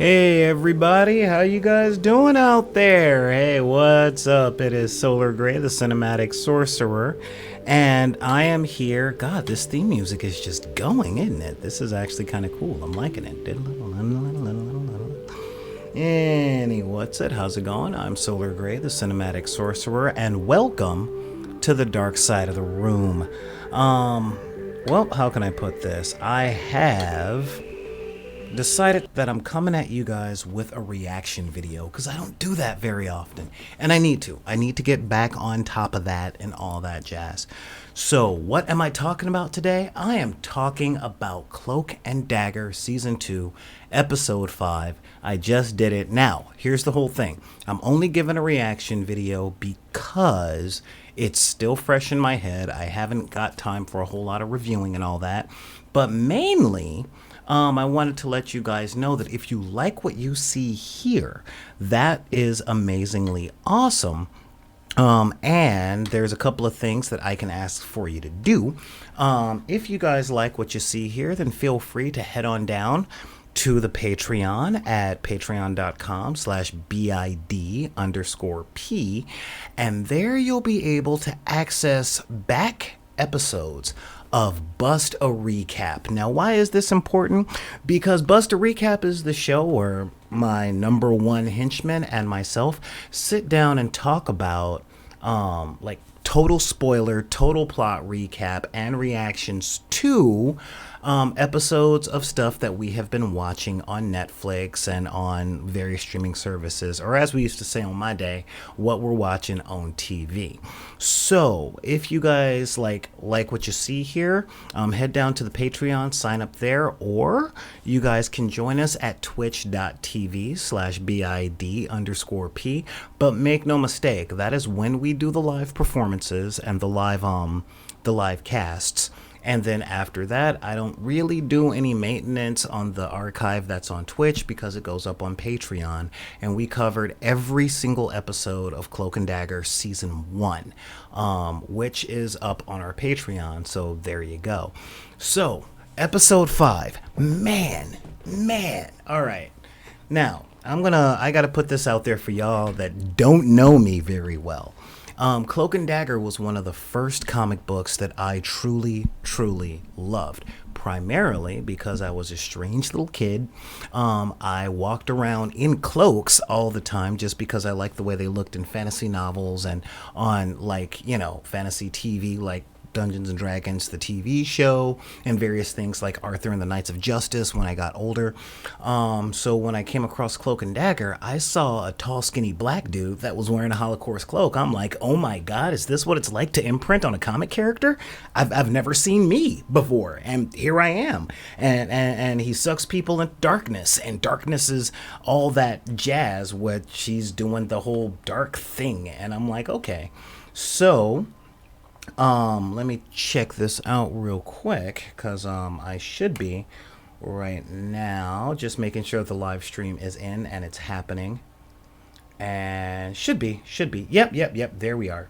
Hey everybody, how you guys doing out there? Hey, what's up? It is Solar Gray, the Cinematic Sorcerer, and I am here. God, this theme music is just going, isn't it? This is actually kind of cool. I'm liking it. What's it? How's it going? I'm Solar Gray, the Cinematic Sorcerer, and welcome to the dark side of the room. Well, how can I put this? I have decided that I'm coming at you guys with a reaction video because I don't do that very often, and I need to get back on top of that and all that jazz. So what am I talking about today? I am talking about Cloak and Dagger season 2 episode 5. I just did it. Now here's the whole thing. I'm only giving a reaction video because it's still fresh in my head. I haven't got time for a whole lot of reviewing and all that, but mainly I wanted to let you guys know that if you like what you see here, that is amazingly awesome. And there's a couple of things that I can ask for you to do. If you guys like what you see here, then feel free to head on down to the Patreon at patreon.com/BID_P. And there you'll be able to access back episodes of Bust a Recap. Now, why is this important? Because Bust a Recap is the show where my number one henchman and myself sit down and talk about like total spoiler, total plot recap, and reactions to episodes of stuff that we have been watching on Netflix and on various streaming services, or as we used to say on my day, what we're watching on TV. So if you guys like what you see here, head down to the Patreon, sign up there, or you guys can join us at twitch.tv/BID_P. But make no mistake, that is when we do the live performances and the live casts. And then after that, I don't really do any maintenance on the archive that's on Twitch because it goes up on Patreon. And we covered every single episode of Cloak and Dagger season 1, which is up on our Patreon. So there you go. So episode 5, man. All right. Now I gotta put this out there for y'all that don't know me very well. Cloak and Dagger was one of the first comic books that I truly loved, primarily because I was a strange little kid. I walked around in cloaks all the time just because I liked the way they looked in fantasy novels and on, like, fantasy TV, like Dungeons and Dragons, the TV show, and various things like Arthur and the Knights of Justice when I got older. So when I came across Cloak and Dagger, I saw a tall, skinny black dude that was wearing a Holocaust cloak. I'm like, oh my God, is this what it's like to imprint on a comic character? I've never seen me before, and here I am. And he sucks people into darkness, and darkness is all that jazz, which she's doing the whole dark thing. And I'm like, okay. So let me check this out real quick, because I should be right now just making sure the live stream is in and it's happening, and should be yep, there we are.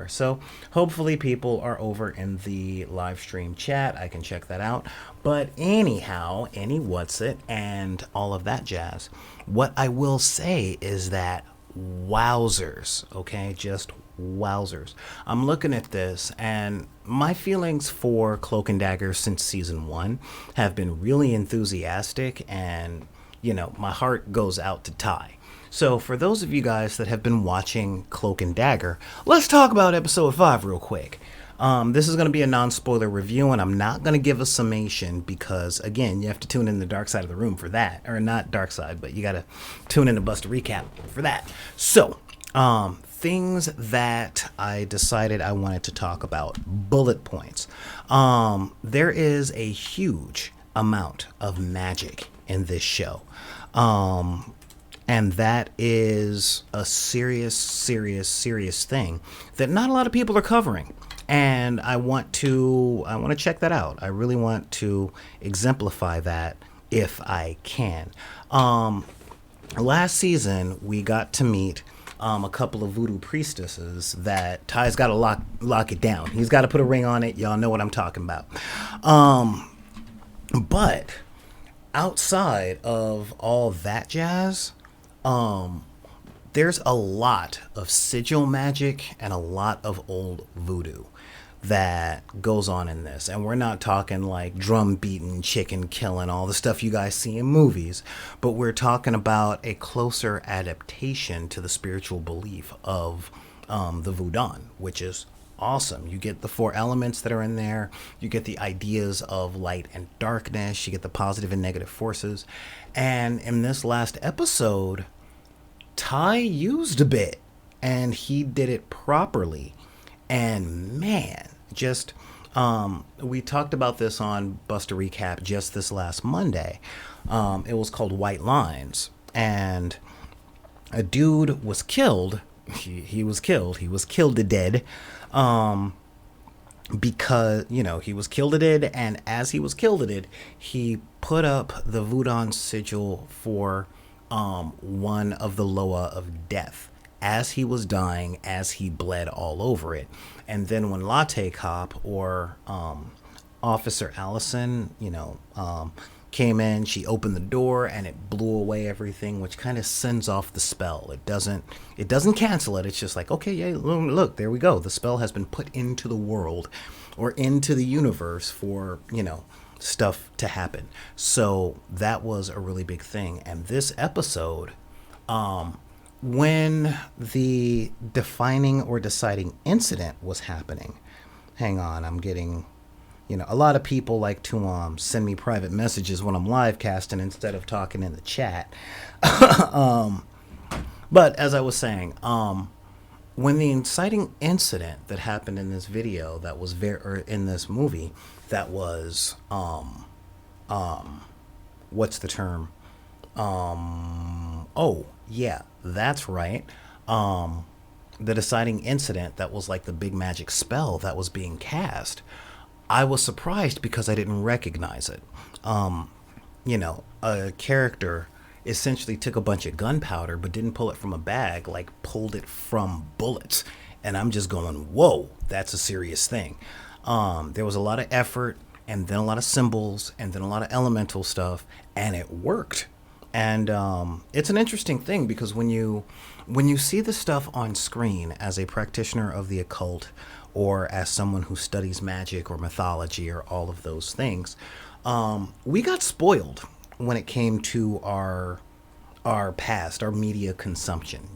So hopefully people are over in the live stream chat. I can check that out. But anyhow, what's it and all of that jazz, what I will say is that wowzers, okay, just wowzers. I'm looking at this, and my feelings for Cloak and Dagger since season 1 have been really enthusiastic, and my heart goes out to Ty. So for those of you guys that have been watching Cloak and Dagger, let's talk about episode 5 real quick. This is going to be a non-spoiler review, and I'm not going to give a summation because, again, you have to tune in the dark side of the room for that. Or not dark side, but you got to tune in to Bust a Recap for that. So, things that I decided I wanted to talk about. Bullet points. There is a huge amount of magic in this show. And that is a serious thing that not a lot of people are covering. And I want to check that out. I really want to exemplify that if I can. Last season, we got to meet a couple of voodoo priestesses that Ty's got to lock it down. He's got to put a ring on it. Y'all know what I'm talking about. But outside of all that jazz, there's a lot of sigil magic and a lot of old voodoo that goes on in this. And we're not talking like drum beating, chicken killing, all the stuff you guys see in movies, but we're talking about a closer adaptation to the spiritual belief of the Voodoo, which is awesome. You get the four elements that are in there, you get the ideas of light and darkness, you get the positive and negative forces. And in this last episode, Ty used a bit and he did it properly. And man, just we talked about this on Buster Recap just this last Monday. It was called White Lines, and a dude was killed. He was killed. He was killed to dead. Because he was killed to dead, and as he was killed to dead, he put up the Voodoo sigil for one of the Loa of Death as he was dying, as he bled all over it. And then when Latte Cop or Officer Allison, came in, she opened the door and it blew away everything, which kind of sends off the spell. It doesn't cancel it. It's just like, okay, yeah, look, there we go. The spell has been put into the world or into the universe for, stuff to happen. So that was a really big thing. And this episode, when the defining or deciding incident was happening, hang on, I'm getting, a lot of people like to send me private messages when I'm live casting instead of talking in the chat. But as I was saying, when the inciting incident that happened in this video, that was in this movie, that was what's the term? Oh yeah, that's right. The deciding incident that was like the big magic spell that was being cast. I was surprised because I didn't recognize it. A character essentially took a bunch of gunpowder but didn't pull it from a bag, like pulled it from bullets. And I'm just going, whoa, that's a serious thing. There was a lot of effort, and then a lot of symbols, and then a lot of elemental stuff, and it worked. And it's an interesting thing because when you see the stuff on screen as a practitioner of the occult, or as someone who studies magic or mythology or all of those things, we got spoiled when it came to our past, our media consumption.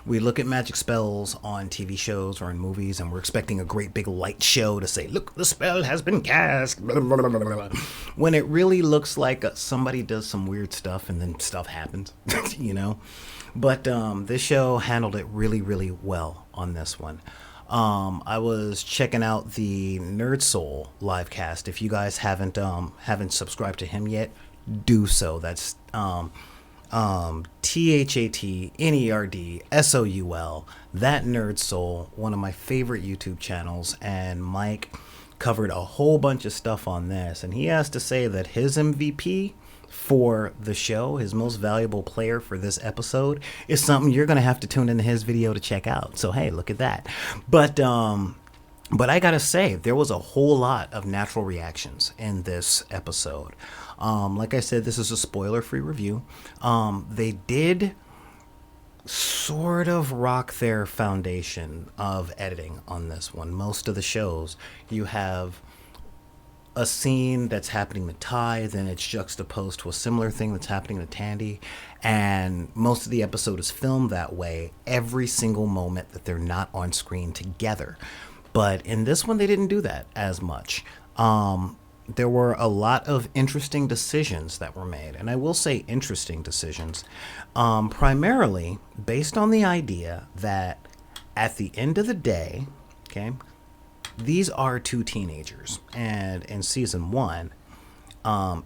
We look at magic spells on TV shows or in movies, and we're expecting a great big light show to say, look, the spell has been cast, blah, blah, blah, blah, blah. When it really looks like somebody does some weird stuff and then stuff happens, But this show handled it really, really well on this one. I was checking out the Nerd Soul live cast. If you guys haven't subscribed to him yet, do so. That's ThatNerdSoul, that Nerd Soul, one of my favorite YouTube channels. And Mike covered a whole bunch of stuff on this, and he has to say that his MVP for the show, his most valuable player for this episode, is something you're gonna have to tune into his video to check out. So hey, look at that. But I gotta say, there was a whole lot of natural reactions in this episode. Like I said, this is a spoiler-free review. They did sort of rock their foundation of editing on this one. Most of the shows, you have a scene that's happening to Ty, then it's juxtaposed to a similar thing that's happening to Tandy, and most of the episode is filmed that way every single moment that they're not on screen together. But in this one, they didn't do that as much. There were a lot of interesting decisions that were made, and I will say interesting decisions, primarily based on the idea that at the end of the day, okay, these are two teenagers, and in season one,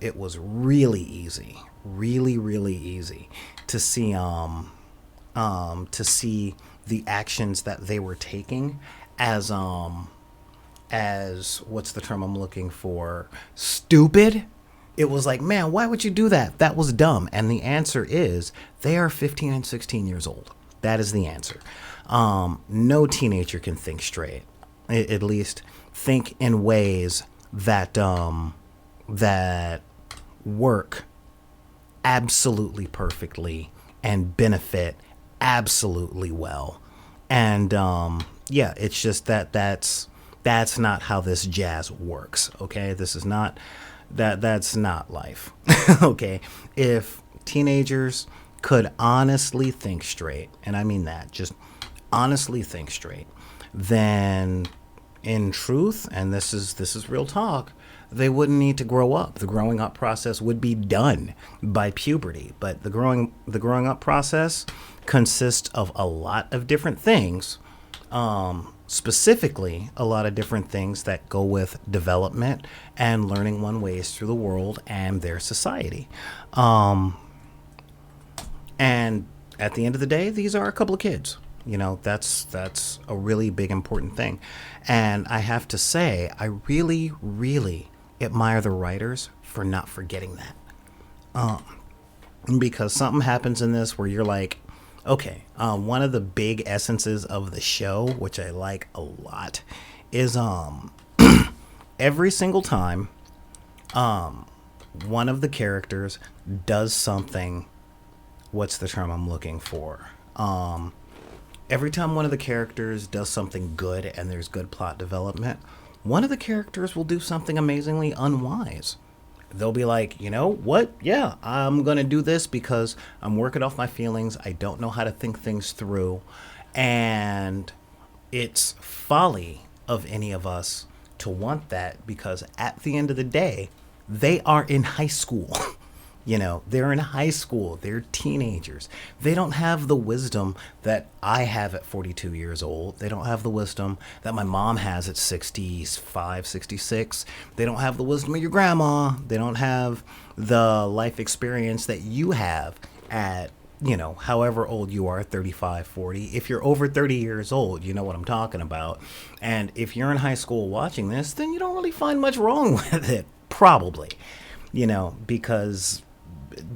it was really easy to see the actions that they were taking as what's the term I'm looking for? Stupid. It was like, man, why would you do that? That was dumb. And the answer is they are 15 and 16 years old. That is the answer. No teenager can think straight. At least think in ways that that work absolutely perfectly and benefit absolutely well. And yeah, it's just that's not how this jazz works. Okay, this is not that's not life. Okay, if teenagers could honestly think straight, and I mean that, just honestly think straight, then in truth, and this is real talk, they wouldn't need to grow up. The growing up process would be done by puberty. But the growing up process consists of a lot of different things, specifically a lot of different things that go with development and learning one ways through the world and their society. And at the end of the day, these are a couple of kids. That's a really big important thing. And I have to say, I really, really admire the writers for not forgetting that. Because something happens in this where you're like, okay, one of the big essences of the show, which I like a lot, is every single time one of the characters does something. What's the term I'm looking for? Every time one of the characters does something good and there's good plot development, one of the characters will do something amazingly unwise. They'll be like, you know what? Yeah, I'm going to do this because I'm working off my feelings. I don't know how to think things through. And it's folly of any of us to want that, because at the end of the day, they are in high school. They're in high school. They're teenagers. They don't have the wisdom that I have at 42 years old. They don't have the wisdom that my mom has at 65, 66. They don't have the wisdom of your grandma. They don't have the life experience that you have at, however old you are, 35, 40. If you're over 30 years old, you know what I'm talking about. And if you're in high school watching this, then you don't really find much wrong with it, probably, because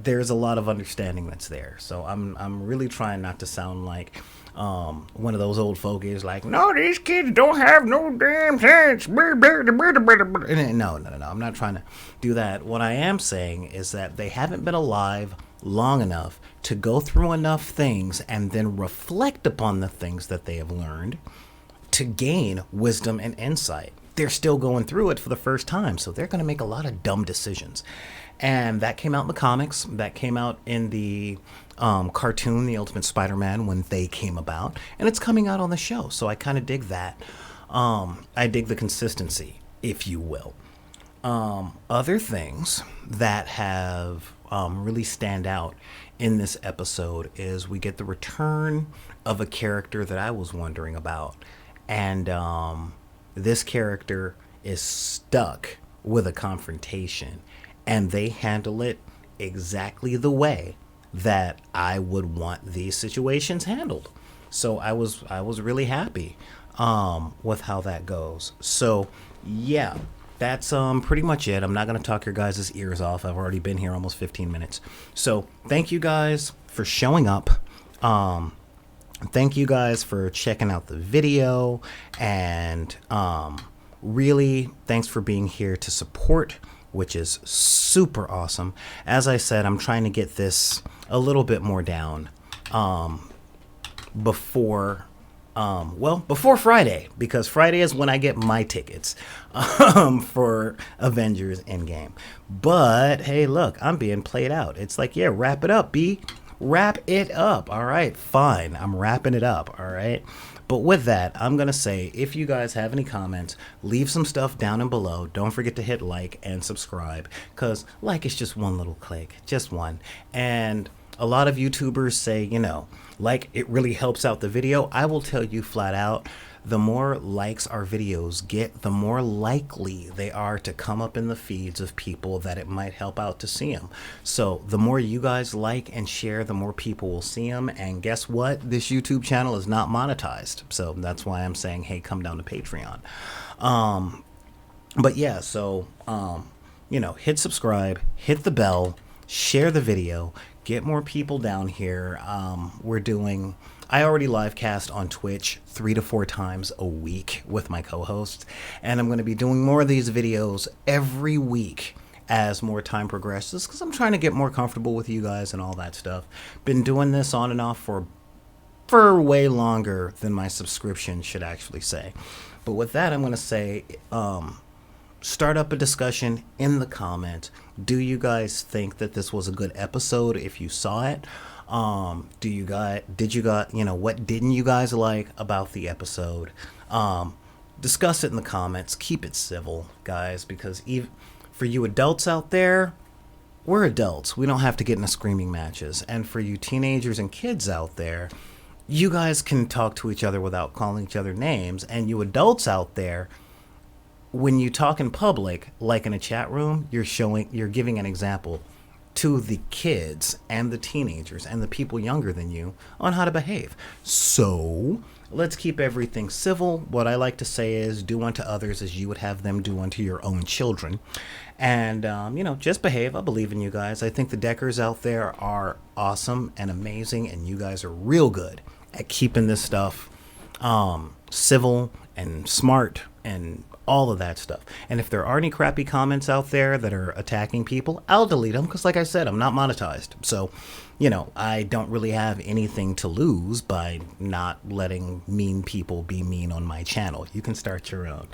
there's a lot of understanding that's there. So I'm really trying not to sound like one of those old fogies like, no, these kids don't have no damn sense. No. I'm not trying to do that. What I am saying is that they haven't been alive long enough to go through enough things and then reflect upon the things that they have learned to gain wisdom and insight. They're still going through it for the first time, so they're going to make a lot of dumb decisions. And that came out in the comics. That came out in the cartoon, The Ultimate Spider-Man, when they came about. And it's coming out on the show, so I kind of dig that. I dig the consistency, if you will. Other things that have really stand out in this episode is we get the return of a character that I was wondering about. And this character is stuck with a confrontation, and they handle it exactly the way that I would want these situations handled. So I was really happy with how that goes. So yeah, that's pretty much it. I'm not going to talk your guys' ears off. I've already been here almost 15 minutes. So thank you guys for showing up. Thank you guys for checking out the video, and really thanks for being here to support, which is super awesome. As I said, I'm trying to get this a little bit more down before Friday, because Friday is when I get my tickets for Avengers Endgame. But hey, look, I'm being played out. It's like, yeah, wrap it up, B. Wrap it up. All right, fine. I'm wrapping it up. All right. But with that, I'm going to say, if you guys have any comments, leave some stuff down and below. Don't forget to hit like and subscribe, because like is just one little click, just one. And a lot of YouTubers say, like it really helps out the video. I will tell you flat out, the more likes our videos get, the more likely they are to come up in the feeds of people that it might help out to see them. So the more you guys like and share, the more people will see them. And guess what? This YouTube channel is not monetized. So that's why I'm saying, hey, come down to Patreon. But yeah, so, hit subscribe, hit the bell, share the video, get more people down here. I already live cast on Twitch 3 to 4 times a week with my co-hosts, and I'm going to be doing more of these videos every week as more time progresses, because I'm trying to get more comfortable with you guys and all that stuff. Been doing this on and off for way longer than my subscription should actually say. But with that, I'm going to say, start up a discussion in the comments. Do you guys think that this was a good episode if you saw it? What didn't you guys like about the episode? Discuss it in the comments. Keep it civil, guys, because even for you adults out there, we're adults. We don't have to get into screaming matches. And for you teenagers and kids out there, you guys can talk to each other without calling each other names. And you adults out there, when you talk in public, like in a chat room, you're giving an example to the kids and the teenagers and the people younger than you on how to behave. So let's keep everything civil. What I like to say is, do unto others as you would have them do unto your own children. And, just behave. I believe in you guys. I think the Deckers out there are awesome and amazing, and you guys are real good at keeping this stuff civil and smart and all of that stuff. And if there are any crappy comments out there that are attacking people, I'll delete them, because like I said, I'm not monetized. So, I don't really have anything to lose by not letting mean people be mean on my channel. You can start your own.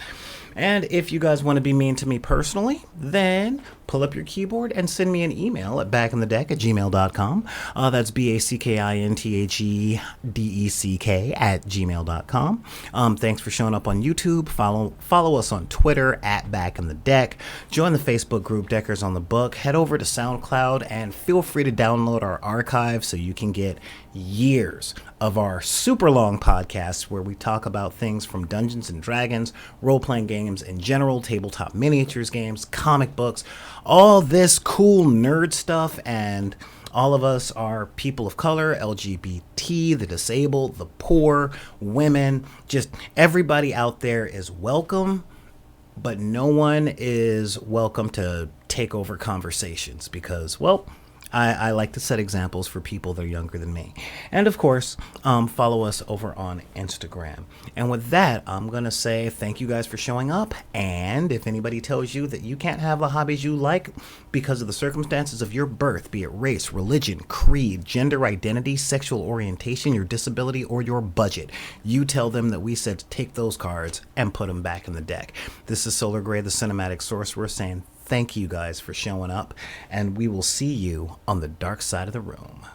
And if you guys want to be mean to me personally, then pull up your keyboard and send me an email at backinthedeck@gmail.com. That's BACKINTHEDECK@gmail.com. Thanks for showing up on YouTube. Follow us on Twitter at backinthedeck. Join the Facebook group Deckers on the Book. Head over to SoundCloud and feel free to download our archive so you can get years of our super long podcasts where we talk about things from Dungeons and Dragons, role-playing games in general, tabletop miniatures games, comic books, all this cool nerd stuff. And all of us are people of color, LGBT, the disabled, the poor, women, just everybody out there is welcome, but no one is welcome to take over conversations because, well, I like to set examples for people that are younger than me. And of course, follow us over on Instagram. And with that, I'm going to say thank you guys for showing up. And if anybody tells you that you can't have the hobbies you like because of the circumstances of your birth, be it race, religion, creed, gender identity, sexual orientation, your disability, or your budget, you tell them that we said to take those cards and put them back in the deck. This is Solar Gray, the Cinematic Sorcerer, saying thank you guys for showing up, and we will see you on the dark side of the room.